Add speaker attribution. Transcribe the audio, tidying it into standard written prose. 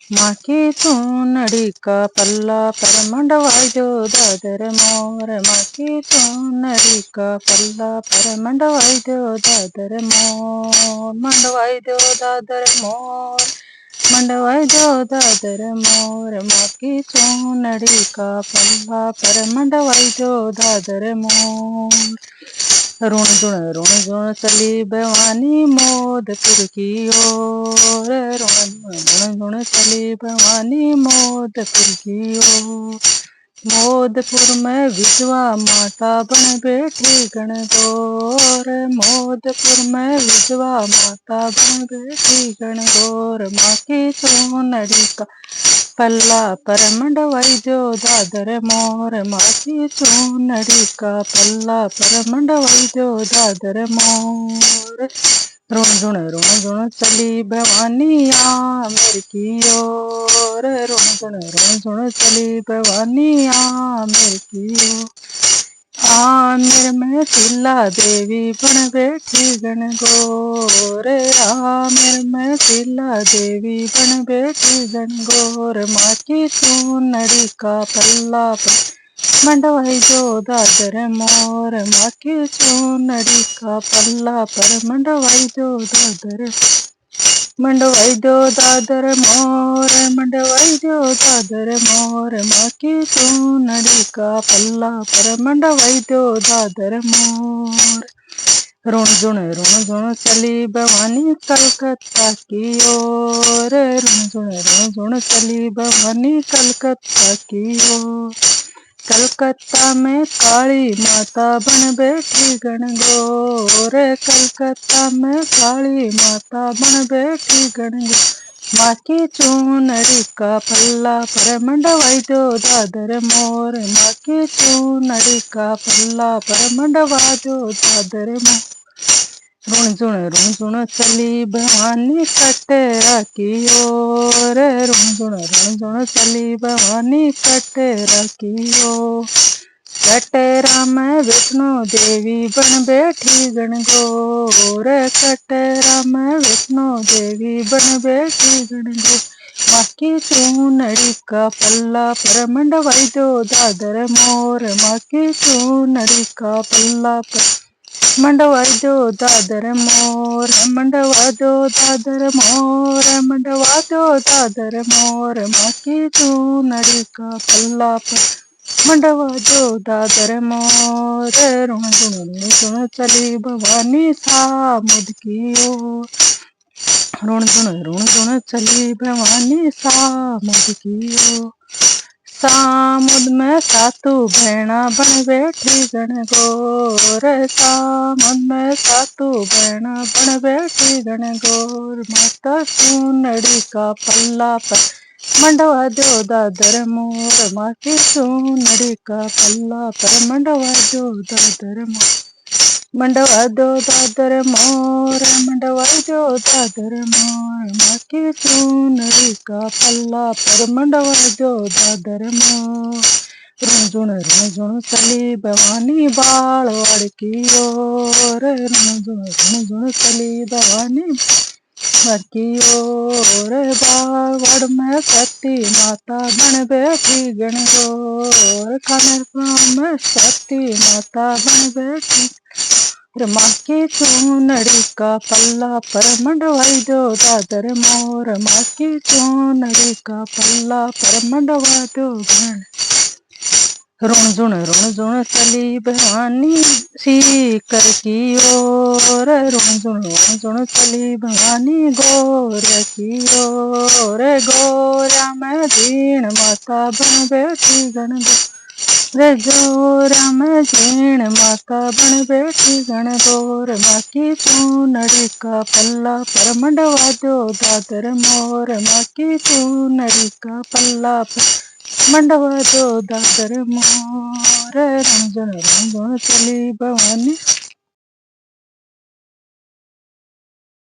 Speaker 1: माँ की चुनरी का पल्ला पर मंडवाई दो दादर मोर। माँ की चुनरी का पल्ला पर मंडवाई दो दादर मोर। मंडवाई दो दादर मोर, मंडवाई दो दादर मोर। माँ की चुनरी का पल्ला पर मंडवाई दो दादर मोर। रुण झुण चली भवानी मोदपुर की ओर। रुण झुण चली भवानी मोदपुर की ओर। मोदपुर में विधवा माता बन बैठी गणगौर। मोदपुर में विधवा माता बन बैठी गणगौर। माँ की चुनरी का पल्ला पर मंडवाई दो दादर मोर। माँ की चुनरी का पल्ला पर मंडवाई दो दादर मोर। रुण झुण चली भवानी आमेर की ओर। रुण झुण चली भवानी आमेर की ओर। आमिर में शीला देवी बन बैठी गणगौर। आमिर में शीला देवी बन बैठी गणगौर। माँ की चुनरी का पल्ला पर मंडवाई दो दादर मोर। माँ की चुनरी का पल्ला पर मंडवाई दो दादर। मंडवाई दो दादर मोर, मंडवाई दो दादर मोर। माँ की चुनरी का पल्ला पर मंडवाई दो दादर मोर। रुण झुण चली भवानी कलकत्ता की ओर। रुण झुण चली भवानी कलकत्ता की ओर। कलकत्ता में काली माता बन बैठी गणगौर। कलकत्ता में काली माता बन बैठी गणगौर। माँ की चुनरी का पल्ला पर मंडवाई दो दादर मोर। माँ की चुनरी का पल्ला पर मंडवा दो दादर मोर। रुण झुण चली भवानी कटरा की ओर। रुण झुण चली भवानी कटरा की ओर। कटरा में विष्णु देवी बन बैठी गणगौर। कटरा में विष्णु देवी बन बैठी गणगौर। माँ की चुनरी का पल्ला पर मंडवाई दो दादर मोर। माँ की चुनरी का पल्ला पर मंडवाई दो दादर मोर। मंडवा दो दादर मोर, मंडवा दो दादर मोर। माँ की चुनरी का पल्ला पर मंडवा दो दादर मोर। रुण झुण चली भवानी सामुद की ओर। रुण झुण चली भवानी सामुद की ओर। सामुद में सातु बहना बन बैठी गणगौर। सामुद में सातु बहना बन बैठी गणगौर। माता चुनरी का पल्ला पर मंडवा दो दादर मोर। माँ की चुनरी का पल्ला पर मंडवा दो दादर मोर। मंडवा दो दादर मोर, मंडवा दो दादर मोर। माँ की चुनरी का पल्ला पर मंडवा दो दादर मोर। रुण झुण चली भवानी बालवाड़ की ओर। रुण झुण चली भवानी बालवाड़ की ओर। बालवाड़ में सती माता बन बैठी गणगौर। खानेर में सती माता बन बैठी। माँ की चुनरी का पल्ला पर मंडवाई दो दादर मोर। माँ की चुनरी का पल्ला पर मंडवा दो गण। रुण झुण चली भवानी सीकर की ओर। रुण झुण चली भवानी गौर की ओर। गौरा में दीन माता बन बैठी गणगौर। रे गौरा में जीण माता बन बैठी गणगौर। माँ की चुनरी का पल्ला पर मंडवा दो दादर मोर। माँ की चुनरी का पल्ला पर मंडवा दो दादर मोर। रुण झुण चली भवानी